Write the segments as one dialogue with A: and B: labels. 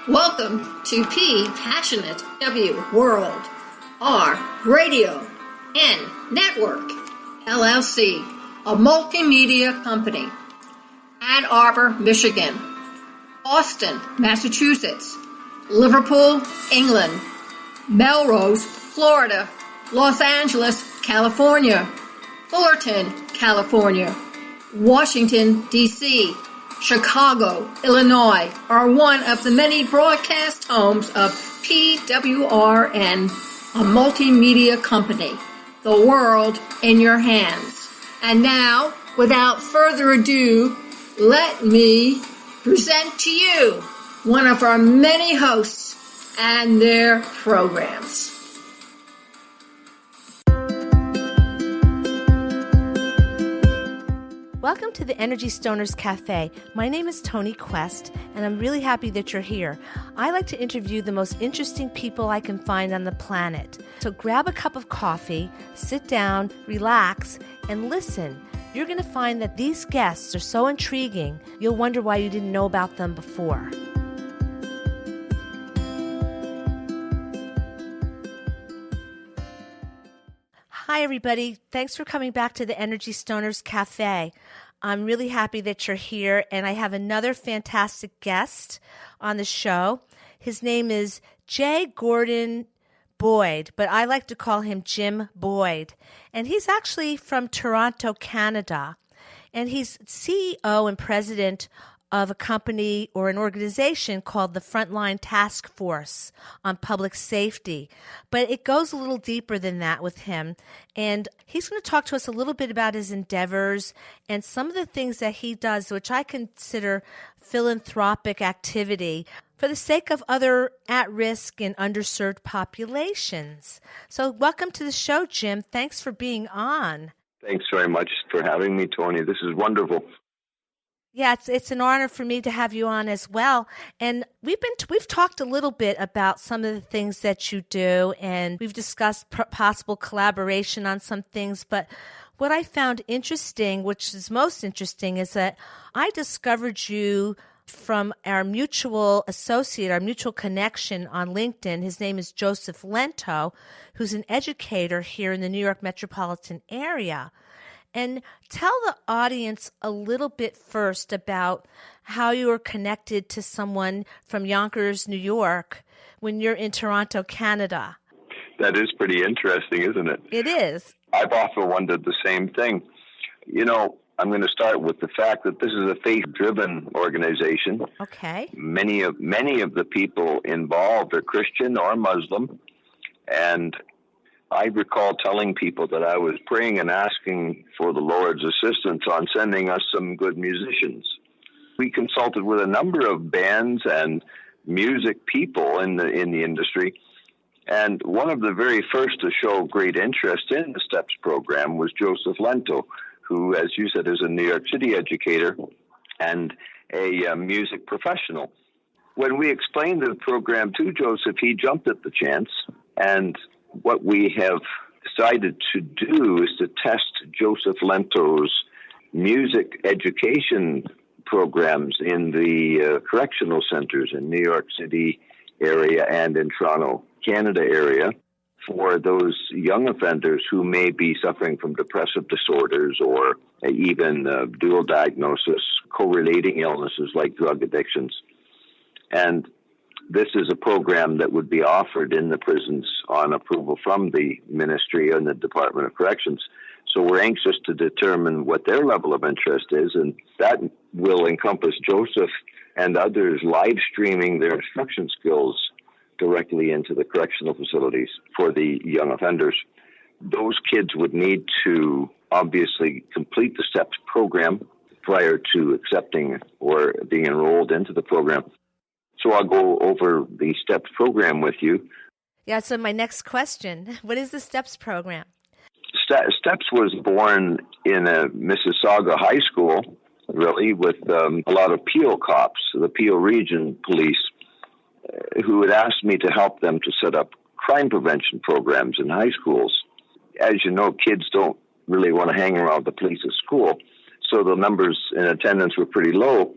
A: Welcome to P Passionate W World, R Radio N Network, LLC, a multimedia company. Ann Arbor, Michigan, Boston, Massachusetts, Liverpool, England, Melrose, Florida, Los Angeles, California, Fullerton, California, Washington, D.C., Chicago, Illinois are one of the many broadcast homes of PWRN, a multimedia company. The world in your hands. And now, without further ado, let me present to you one of our many hosts and their programs.
B: Welcome to the Energy Stoners Cafe. My name is Toni Quest, and I'm really happy that you're here. I like to interview the most interesting people I can find on the planet. So grab a cup of coffee, sit down, relax, and listen. You're going to find that these guests are so intriguing, you'll wonder why you didn't know about them before. Hi, everybody. Thanks for coming back to the Energy Stoners Cafe. I'm really happy that you're here, and I have another fantastic guest on the show. His name is J.Gordon Boyd, but I like to call him Jim Boyd. And he's actually from Toronto, Canada. And he's CEO and president of a company or an organization called the Frontline Task Force on Public Safety. But it goes a little deeper than that with him. And he's going to talk to us a little bit about his endeavors and some of the things that he does, which I consider philanthropic activity for the sake of other at-risk and underserved populations. So welcome to the show, Jim. Thanks for being on.
C: Thanks very much for having me, Toni. This is wonderful.
B: Yeah, it's an honor for me to have you on as well. And we've talked a little bit about some of the things that you do, and we've discussed possible collaboration on some things. But what I found interesting, which is most interesting, is that I discovered you from our mutual associate, our mutual connection on LinkedIn. His name is Joseph Lento, who's an educator here in the New York metropolitan area. And tell the audience a little bit first about how you were connected to someone from Yonkers, New York, when you're in Toronto, Canada.
C: That is pretty interesting, isn't it?
B: It is.
C: I've often wondered the same thing. You know, I'm going to start with the fact that this is a faith-driven organization.
B: Okay.
C: Many of the people involved are Christian or Muslim, and I recall telling people that I was praying and asking for the Lord's assistance on sending us some good musicians. We consulted with a number of bands and music people in the industry, and one of the very first to show great interest in the STEPS program was Joseph Lento, who, as you said, is a New York City educator and a music professional. When we explained the program to Joseph, he jumped at the chance, and what we have decided to do is to test Joseph Lento's music education programs in the correctional centers in New York City area and in Toronto, Canada area for those young offenders who may be suffering from depressive disorders or even dual diagnosis, correlating illnesses like drug addictions. And this is a program that would be offered in the prisons on approval from the ministry and the Department of Corrections. So we're anxious to determine what their level of interest is, and that will encompass Joseph and others live streaming their instruction skills directly into the correctional facilities for the young offenders. Those kids would need to obviously complete the STEPS program prior to accepting or being enrolled into the program. So I'll go over the STEPS program with you.
B: Yeah, so my next question, what is the STEPS program?
C: STEPS was born in a Mississauga high school, really, with a lot of Peel cops, the Peel Region Police, who had asked me to help them to set up crime prevention programs in high schools. As you know, kids don't really want to hang around the police at school, so the numbers in attendance were pretty low.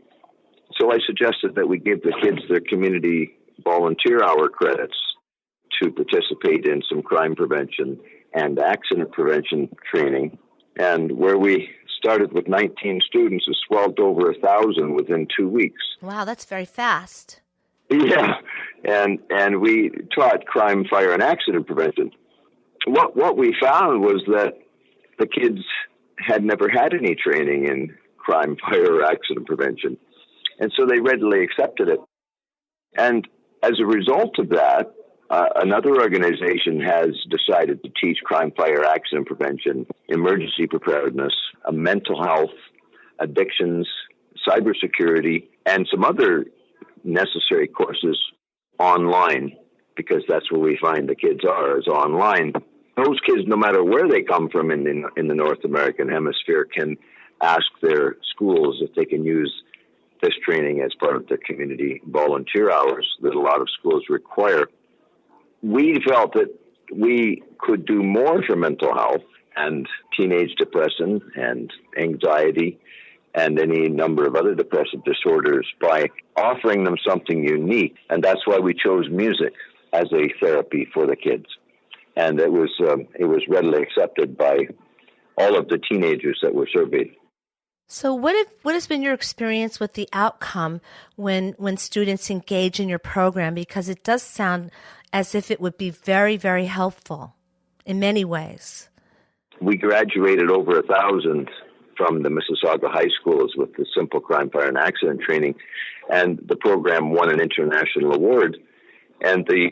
C: So I suggested that we give the kids their community volunteer hour credits to participate in some crime prevention and accident prevention training. And where we started with 19 students, it swelled to over 1,000 within 2 weeks.
B: Wow, that's very fast.
C: Yeah, and we taught crime, fire, and accident prevention. What we found was that the kids had never had any training in crime, fire, or accident prevention, and so they readily accepted it. And as a result of that, another organization has decided to teach crime, fire, accident prevention, emergency preparedness, mental health, addictions, cybersecurity, and some other necessary courses online, because that's where we find the kids is online. Those kids, no matter where they come from in the North American hemisphere, can ask their schools if they can use this training as part of their community volunteer hours that a lot of schools require. We felt that we could do more for mental health and teenage depression and anxiety and any number of other depressive disorders by offering them something unique. And that's why we chose music as a therapy for the kids. And it was readily accepted by all of the teenagers that were surveyed.
B: So what has been your experience with the outcome when students engage in your program? Because it does sound as if it would be very, very helpful in many ways.
C: We graduated over 1,000 from the Mississauga high schools with the simple crime, fire, and accident training, and the program won an international award. And the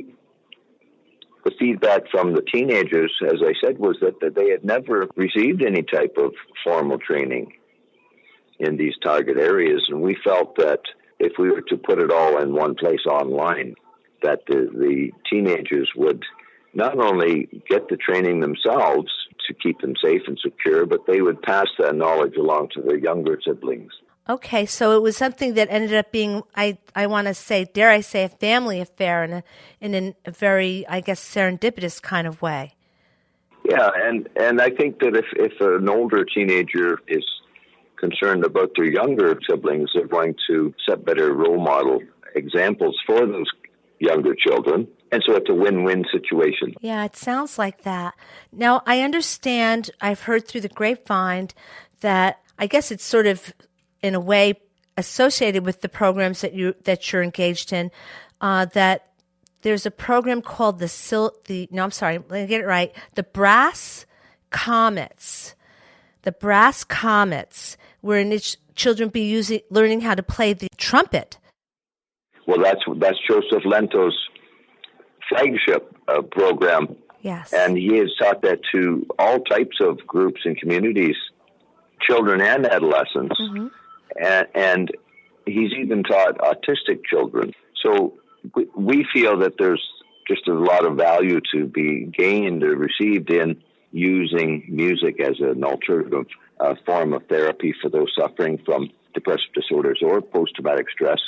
C: feedback from the teenagers, as I said, was that they had never received any type of formal training in these target areas. And we felt that if we were to put it all in one place online, that the teenagers would not only get the training themselves to keep them safe and secure, but they would pass that knowledge along to their younger siblings.
B: Okay, so it was something that ended up being, I want to say, dare I say, a family affair in a very, I guess, serendipitous kind of way.
C: Yeah, and I think that if an older teenager is concerned about their younger siblings, they're going to set better role model examples for those younger children. And so it's a win-win situation.
B: Yeah, it sounds like that. Now, I understand, I've heard through the grapevine that I guess it's sort of, in a way, associated with the programs that you're engaged in, that there's a program called let me get it right, the Brass Comets. The Brass Comets, where children be learning how to play the trumpet.
C: Well, that's Joseph Lento's flagship program.
B: Yes.
C: And he has taught that to all types of groups and communities, children and adolescents. Mm-hmm. And he's even taught autistic children. So we feel that there's just a lot of value to be gained or received in using music as an alternative form of therapy for those suffering from depressive disorders or post-traumatic stress.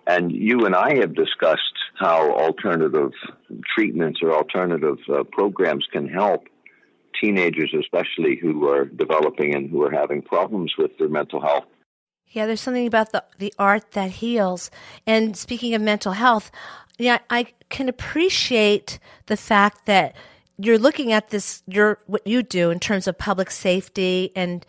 C: And you and I have discussed how alternative treatments or alternative programs can help teenagers, especially who are developing and who are having problems with their mental health.
B: Yeah, there's something about the art that heals. And speaking of mental health, yeah, I can appreciate the fact that you're looking at what you do in terms of public safety and,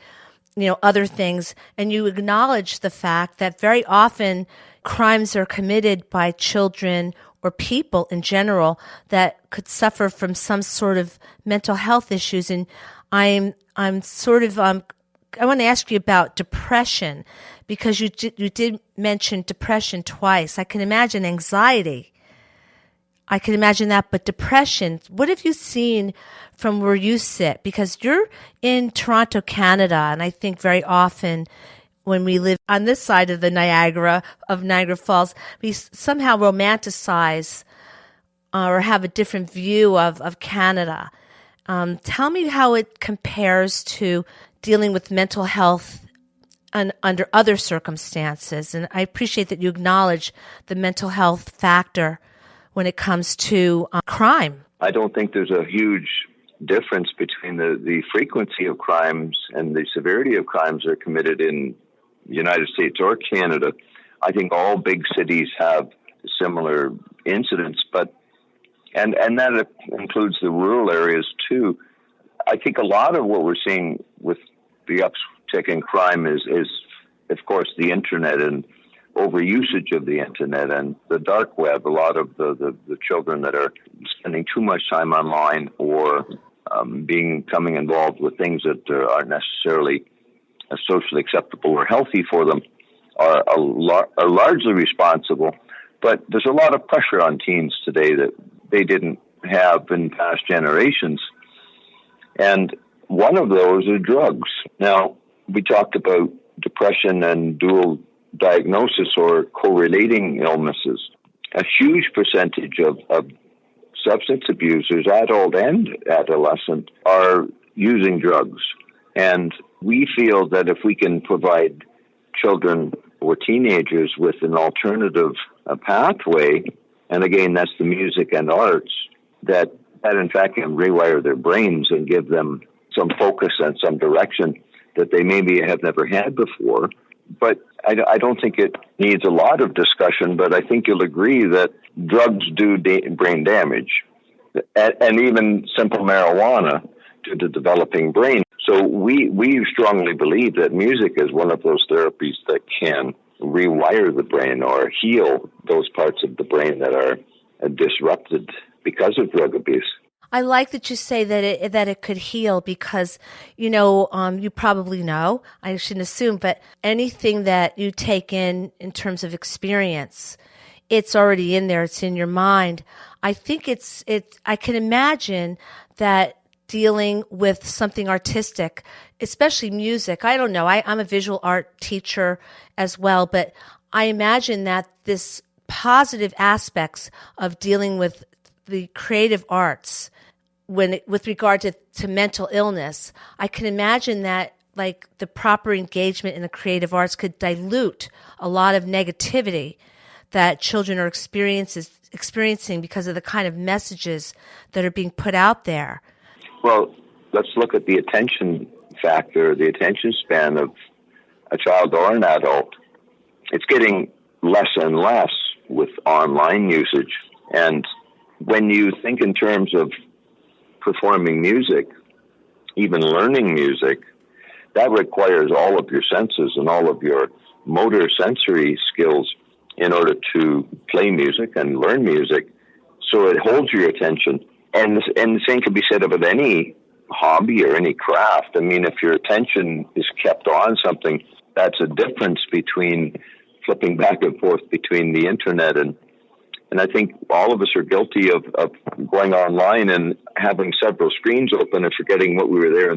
B: other things, and you acknowledge the fact that very often crimes are committed by children or people in general that could suffer from some sort of mental health issues. And I'm sort of, I want to ask you about depression, because you did mention depression twice. I can imagine anxiety. I can imagine that, but depression, what have you seen from where you sit? Because you're in Toronto, Canada, and I think very often when we live on this side of Niagara Falls, we somehow romanticize or have a different view of Canada. Tell me how it compares to dealing with mental health under other circumstances. And I appreciate that you acknowledge the mental health factor when it comes to crime.
C: I don't think there's a huge difference between the frequency of crimes and the severity of crimes that are committed in the United States or Canada. I think all big cities have similar incidents, and that includes the rural areas too. I think a lot of what we're seeing with the uptick in crime is of course, the internet and overusage of the internet and the dark web. A lot of the children that are spending too much time online or becoming involved with things that aren't necessarily socially acceptable or healthy for them are largely responsible. But there's a lot of pressure on teens today that they didn't have in past generations. And one of those are drugs. Now, we talked about depression and dual diagnosis or correlating illnesses. A huge percentage of substance abusers, adult and adolescent, are using drugs. And we feel that if we can provide children or teenagers with an alternative pathway, and again, that's the music and arts, that in fact can rewire their brains and give them some focus and some direction that they maybe have never had before. But I don't think it needs a lot of discussion, but I think you'll agree that drugs do brain damage, and even simple marijuana to the developing brain. So we strongly believe that music is one of those therapies that can rewire the brain or heal those parts of the brain that are disrupted because of drug abuse.
B: I like that you say that it could heal because, you probably know, I shouldn't assume, but anything that you take in terms of experience, it's already in there. It's in your mind. I think I can imagine that dealing with something artistic, especially music. I don't know. I'm a visual art teacher as well, but I imagine that this positive aspects of dealing with the creative arts with regard to mental illness, I can imagine that like the proper engagement in the creative arts could dilute a lot of negativity that children are experiencing because of the kind of messages that are being put out there.
C: Well, let's look at the attention factor, the attention span of a child or an adult. It's getting less and less with online usage. And when you think in terms of performing music, even learning music, that requires all of your senses and all of your motor sensory skills in order to play music and learn music. So it holds your attention. And the same can be said about any hobby or any craft. I mean, if your attention is kept on something, that's a difference between flipping back and forth between the internet and I think all of us are guilty of going online and having several screens open and forgetting what we were there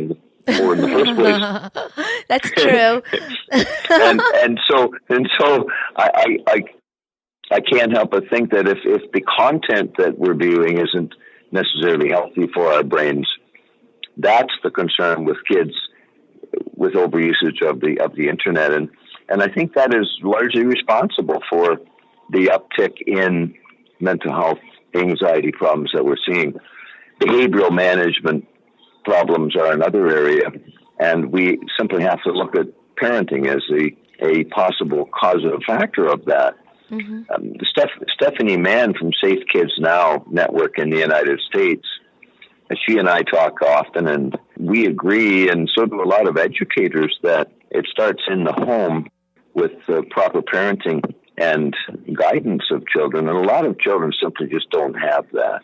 C: for in the first place.
B: That's true.
C: and so I can't help but think that if the content that we're viewing isn't necessarily healthy for our brains, that's the concern with kids with overusage of the internet, and I think that is largely responsible for the uptick in mental health, anxiety problems that we're seeing. Behavioral management problems are another area, and we simply have to look at parenting as a possible causative factor of that. Mm-hmm. Stephanie Mann from Safe Kids Now Network in the United States, she and I talk often, and we agree, and so do a lot of educators, that it starts in the home with proper parenting and guidance of children. And a lot of children simply just don't have that.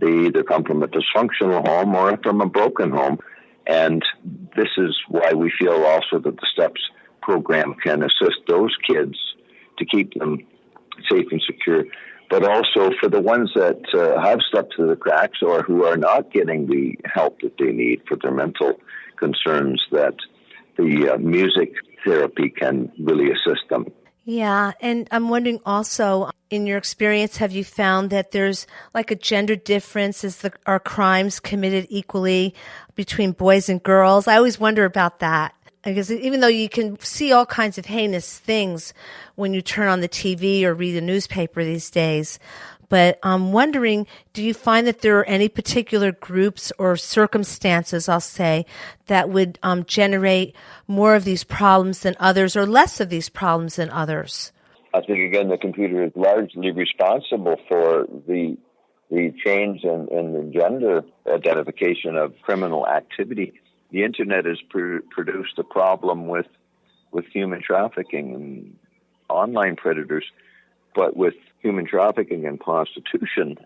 C: They either come from a dysfunctional home or from a broken home. And this is why we feel also that the STEPS program can assist those kids to keep them safe and secure. But also for the ones that have slipped through the cracks or who are not getting the help that they need for their mental concerns, that the music therapy can really assist them.
B: Yeah, and I'm wondering also, in your experience, have you found that there's like a gender difference? Are crimes committed equally between boys and girls? I always wonder about that. Because even though you can see all kinds of heinous things when you turn on the TV or read a newspaper these days, but I'm wondering, do you find that there are any particular groups or circumstances, I'll say, that would generate more of these problems than others or less of these problems than others?
C: I think, again, the computer is largely responsible for the change in the gender identification of criminal activity. The internet has produced a problem with human trafficking and online predators, but with human trafficking and prostitution,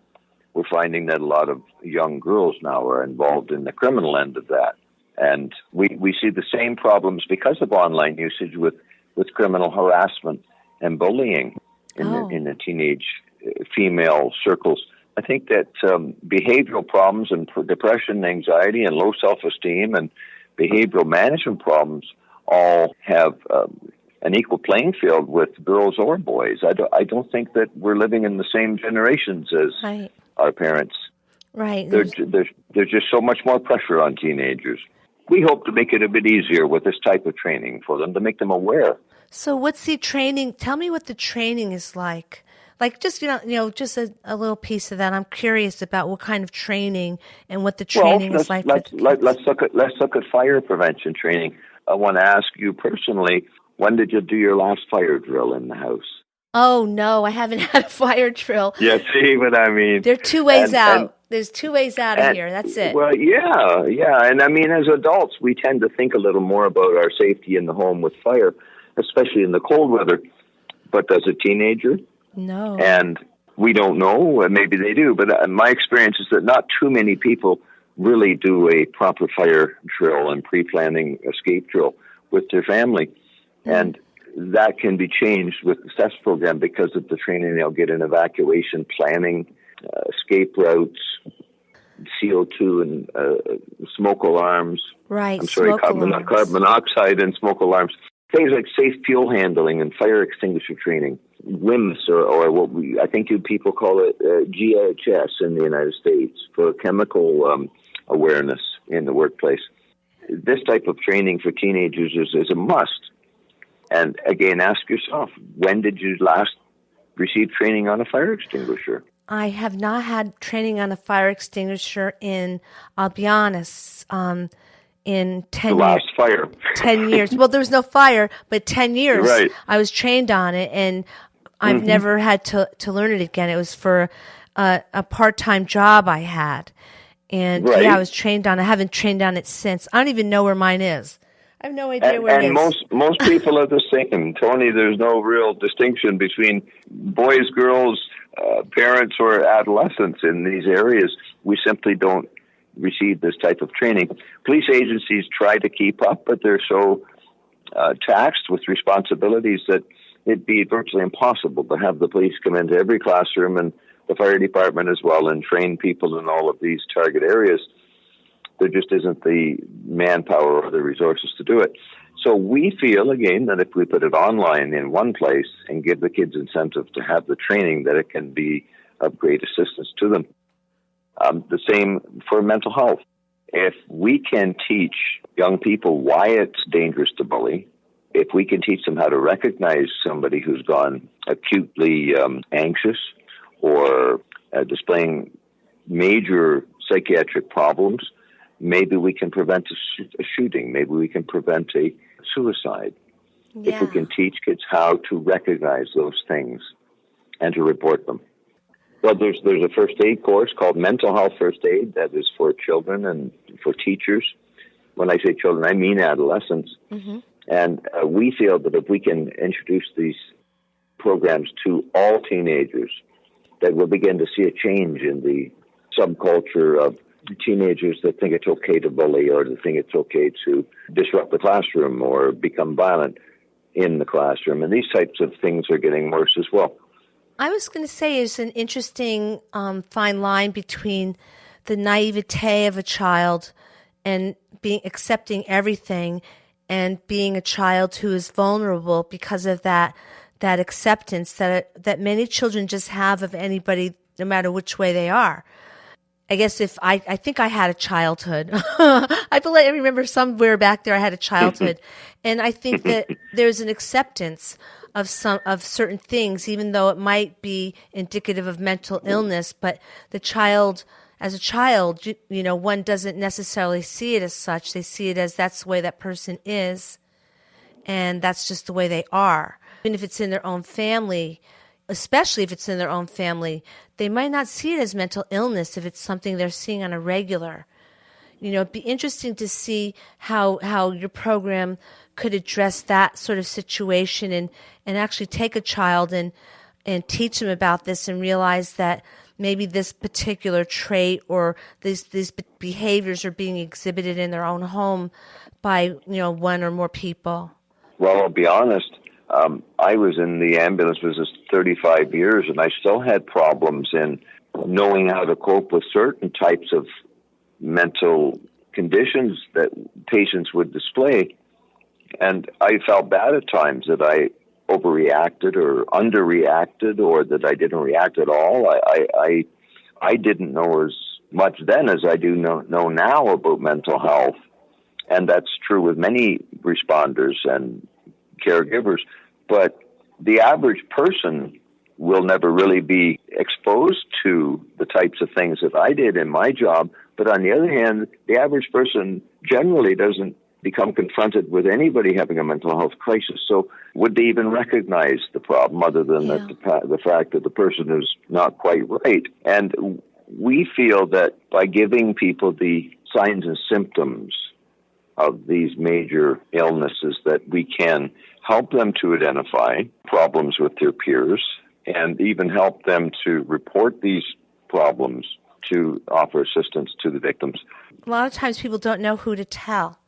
C: we're finding that a lot of young girls now are involved in the criminal end of that. And we see the same problems because of online usage with criminal harassment and bullying in the teenage female circles. I think that behavioral problems and depression, anxiety, and low self-esteem and behavioral management problems all have an equal playing field with girls or boys. I don't think that we're living in the same generations as our parents.
B: Right.
C: There's just so much more pressure on teenagers. We hope to make it a bit easier with this type of training for them, to make them aware.
B: So what's the training? Tell me what the training is like. Like just, just a little piece of that. I'm curious about what kind of training and what the training is like.
C: Let's look at fire prevention training. I want to ask you personally, when did you do your last fire drill in the house?
B: Oh, no, I haven't had a fire drill.
C: Yeah, see what I mean?
B: There are two ways out. There's two ways out of here. That's it.
C: Well, yeah. And I mean, as adults, we tend to think a little more about our safety in the home with fire, especially in the cold weather. But does a teenager?
B: No.
C: And we don't know. Maybe they do. But my experience is that not too many people really do a proper fire drill and pre-planning escape drill with their family. And that can be changed with the SES program because of the training they'll get in evacuation planning, escape routes, CO2 and smoke alarms.
B: Right.
C: I'm sorry, carbon monoxide and smoke alarms. Things like safe fuel handling and fire extinguisher training. WIMS, or what I think you people call it GHS in the United States, for chemical awareness in the workplace. This type of training for teenagers is a must. And again, ask yourself, when did you last receive training on a fire extinguisher?
B: I have not had training on a fire extinguisher I'll be honest, in 10 years.
C: The last fire.
B: 10 years. Well, there was no fire, but 10 years
C: right.
B: I was trained on it, and I've never had to learn it again. It was for a part-time job I had. And
C: right.
B: I was trained on it. I haven't trained on it since. I don't even know where mine is. I have no idea where it is.
C: And most people are the same. Toni, there's no real distinction between boys, girls, parents, or adolescents in these areas. We simply don't receive this type of training. Police agencies try to keep up, but they're so taxed with responsibilities that it'd be virtually impossible to have the police come into every classroom and the fire department as well and train people in all of these target areas. There just isn't the manpower or the resources to do it. So we feel, again, that if we put it online in one place and give the kids incentive to have the training, that it can be of great assistance to them. The same for mental health. If we can teach young people why it's dangerous to bully, if we can teach them how to recognize somebody who's gone acutely anxious or displaying major psychiatric problems, maybe we can prevent a shooting. Maybe we can prevent a suicide. Yeah. If we can teach kids how to recognize those things and to report them. Well, there's a first aid course called Mental Health First Aid that is for children and for teachers. When I say children, I mean adolescents. Mm-hmm. And we feel that if we can introduce these programs to all teenagers, that we'll begin to see a change in the subculture of teenagers that think it's okay to bully or to think it's okay to disrupt the classroom or become violent in the classroom. And these types of things are getting worse as well.
B: I was going to say it's an interesting fine line between the naivete of a child and accepting everything and being a child who is vulnerable because of that acceptance that many children just have of anybody, no matter which way they are. I guess I think I had a childhood. I remember somewhere back there I had a childhood, and I think that there's an acceptance of certain things, even though it might be indicative of mental illness. But the child, as a child, one doesn't necessarily see it as such. They see it as that's the way that person is, and that's just the way they are. Even if it's in their own family, especially if it's in their own family, they might not see it as mental illness if it's something they're seeing on a regular. It'd be interesting to see how your program could address that sort of situation and actually take a child and teach them about this and realize that maybe this particular trait or these behaviors are being exhibited in their own home by, one or more people.
C: Well, I'll be honest. I was in the ambulance business 35 years, and I still had problems in knowing how to cope with certain types of mental conditions that patients would display. And I felt bad at times that I overreacted or underreacted or that I didn't react at all. I didn't know as much then as I do know now about mental health. And that's true with many responders and caregivers. But the average person will never really be exposed to the types of things that I did in my job. But on the other hand, the average person generally doesn't become confronted with anybody having a mental health crisis. So would they even recognize the problem other than the fact that the person is not quite right? And we feel that by giving people the signs and symptoms of these major illnesses, that we can help them to identify problems with their peers and even help them to report these problems to offer assistance to the victims.
B: A lot of times people don't know who to tell.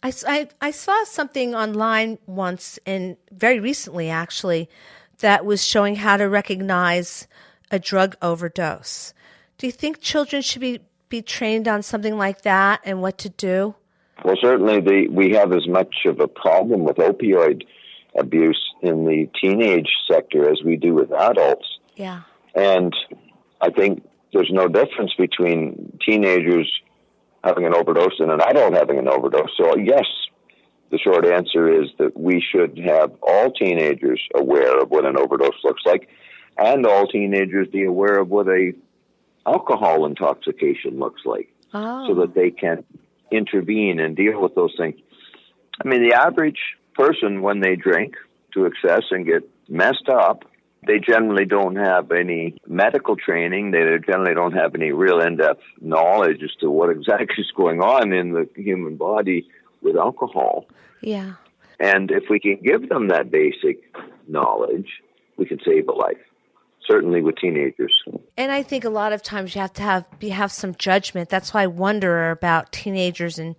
B: I saw something online once, and very recently actually, that was showing how to recognize a drug overdose. Do you think children should be trained on something like that and what to do?
C: Well, certainly we have as much of a problem with opioid abuse in the teenage sector as we do with adults.
B: Yeah.
C: And I think there's no difference between teenagers having an overdose and an adult having an overdose. So yes, the short answer is that we should have all teenagers aware of what an overdose looks like, and all teenagers be aware of what a alcohol intoxication looks like, so that they can intervene and deal with those things. I mean, the average person, when they drink to excess and get messed up, they generally don't have any medical training. They generally don't have any real in-depth knowledge as to what exactly is going on in the human body with alcohol.
B: Yeah.
C: And if we can give them that basic knowledge, we can save a life, certainly with teenagers.
B: And I think a lot of times you have to have some judgment. That's why I wonder about teenagers and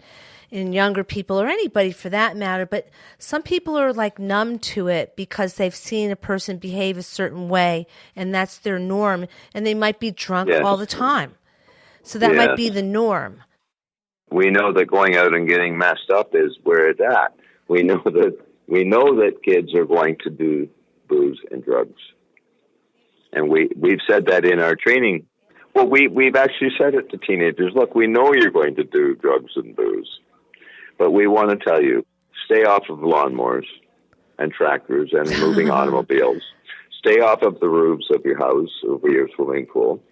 B: younger people, or anybody for that matter. But some people are like numb to it because they've seen a person behave a certain way, and that's their norm. And they might be drunk all the time. So that might be the norm.
C: We know that going out and getting messed up is where it's at. We know that kids are going to do booze and drugs. And we've said that in our training. Well, we've actually said it to teenagers. Look, we know you're going to do drugs and booze, but we want to tell you, stay off of lawnmowers and tractors and moving automobiles. Stay off of the roofs of your house, over your swimming pool.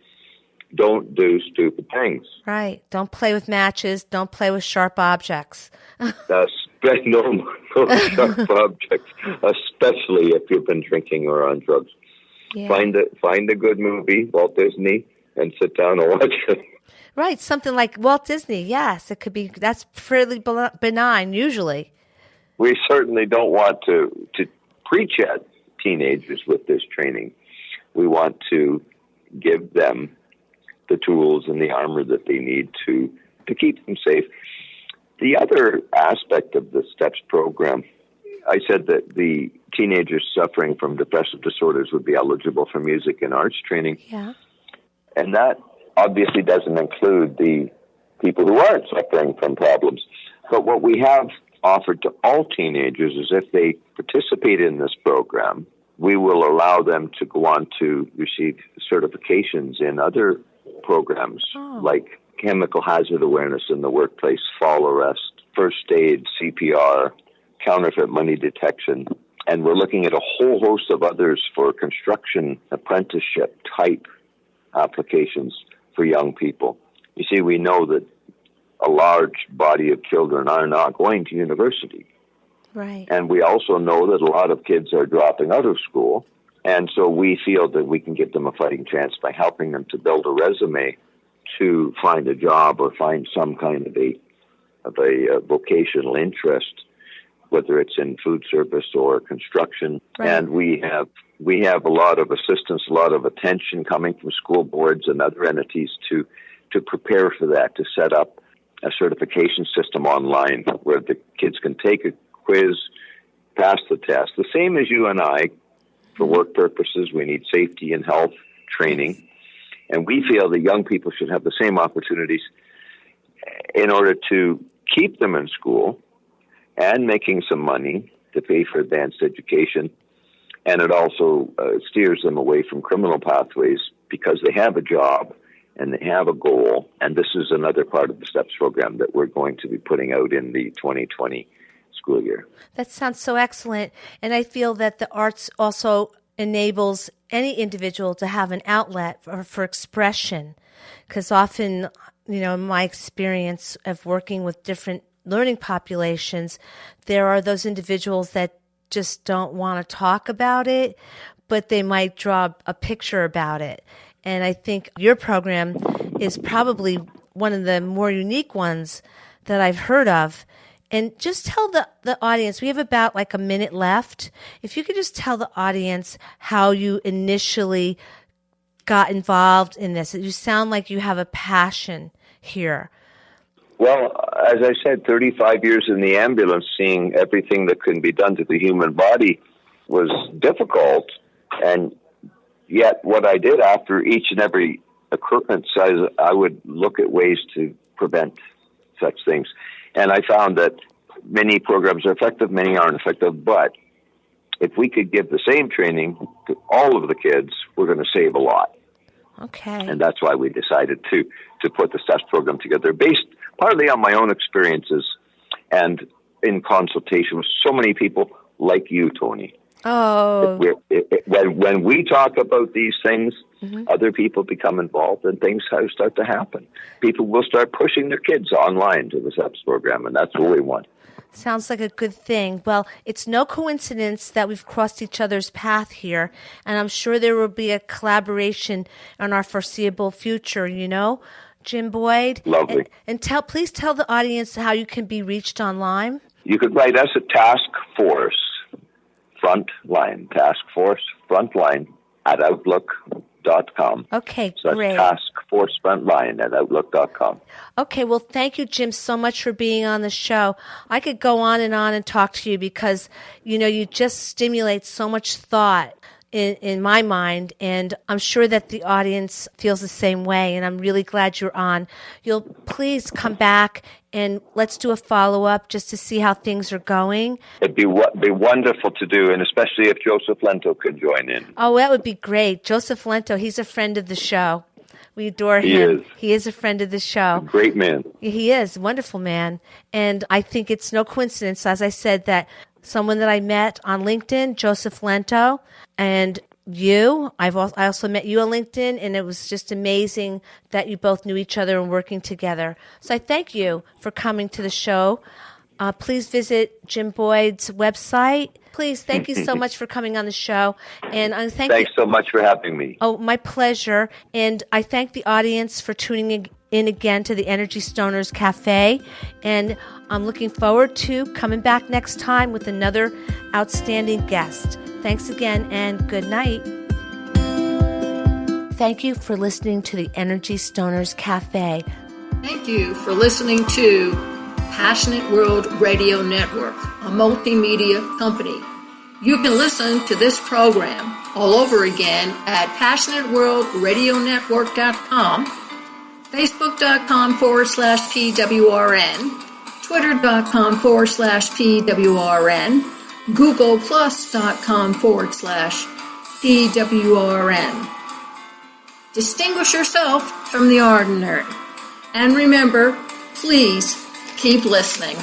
C: Don't do stupid things.
B: Right. Don't play with matches. Don't play with sharp objects.
C: No sharp objects, especially if you've been drinking or on drugs. Yeah. Find a good movie, Walt Disney, and sit down and watch it.
B: Right, something like Walt Disney. Yes, it could be. That's fairly benign usually.
C: We certainly don't want to preach at teenagers with this training. We want to give them the tools and the armor that they need to keep them safe. The other aspect of the STEPS program, I said that the teenagers suffering from depressive disorders would be eligible for music and arts training.
B: Yeah.
C: And that obviously doesn't include the people who aren't suffering from problems. But what we have offered to all teenagers is if they participate in this program, we will allow them to go on to receive certifications in other programs like chemical hazard awareness in the workplace, fall arrest, first aid, CPR, counterfeit money detection. And we're looking at a whole host of others for construction apprenticeship type applications for young people. You see, we know that a large body of children are not going to university.
B: Right.
C: And we also know that a lot of kids are dropping out of school. And so we feel that we can give them a fighting chance by helping them to build a resume to find a job or find some kind of a vocational interest, whether it's in food service or construction.
B: Right.
C: And we have a lot of assistance, a lot of attention coming from school boards and other entities to prepare for that, to set up a certification system online where the kids can take a quiz, pass the test. The same as you and I, for work purposes, we need safety and health training. And we feel that young people should have the same opportunities in order to keep them in school and making some money to pay for advanced education. And it also steers them away from criminal pathways because they have a job and they have a goal. And this is another part of the STEPS program that we're going to be putting out in the 2020 school year.
B: That sounds so excellent. And I feel that the arts also enables any individual to have an outlet for expression. Because often, in my experience of working with different learning populations, there are those individuals that just don't want to talk about it, but they might draw a picture about it. And I think your program is probably one of the more unique ones that I've heard of. And just tell the audience, we have about like a minute left. If you could just tell the audience how you initially got involved in this. You sound like you have a passion here.
C: Well, as I said, 35 years in the ambulance, seeing everything that can be done to the human body was difficult. And yet what I did after each and every occurrence, I would look at ways to prevent such things. And I found that many programs are effective, many aren't effective. But if we could give the same training to all of the kids, we're going to save a lot.
B: Okay.
C: And that's why we decided to put the STEPS program together, based partly on my own experiences and in consultation with so many people like you, Toni.
B: Oh.
C: When we talk about these things, other people become involved and things start to happen. People will start pushing their kids online to the STEPS program, and that's what we want.
B: Sounds like a good thing. Well, it's no coincidence that we've crossed each other's path here, and I'm sure there will be a collaboration in our foreseeable future, Jim Boyd.
C: Lovely.
B: And please tell the audience how you can be reached online.
C: You could write us at Task Force Frontline, Task Force Frontline at Outlook.com.
B: Okay,
C: so
B: great.
C: Task Force Frontline at Outlook.com.
B: Okay, well, thank you, Jim, so much for being on the show. I could go on and talk to you because, you just stimulate so much thought in my mind, and I'm sure that the audience feels the same way, and I'm really glad you're on. You'll please come back and let's do a follow-up just to see how things are going.
C: It'd be wonderful to do, and especially if Joseph Lento could join in.
B: Oh, that would be great. Joseph Lento, he's a friend of the show. We adore him. He is a friend of the show.
C: A great man.
B: He is. A wonderful man. And I think it's no coincidence, as I said, that someone that I met on LinkedIn, Joseph Lento, and you, I also met you on LinkedIn, and it was just amazing that you both knew each other and working together. So I thank you for coming to the show. Please visit Jim Boyd's website. Please, thank you so much for coming on the show. And
C: Thanks so much for having me.
B: Oh, my pleasure. And I thank the audience for tuning in again to the Energy Stoners Cafe. And I'm looking forward to coming back next time with another outstanding guest. Thanks again, and good night. Thank you for listening to the Energy Stoners Cafe.
A: Thank you for listening to Passionate World Radio Network, a multimedia company. You can listen to this program all over again at PassionateWorldRadioNetwork.com, Facebook.com/PWRN, Twitter.com/PWRN, GooglePlus.com/PWRN. Distinguish yourself from the ordinary. And remember, please keep listening.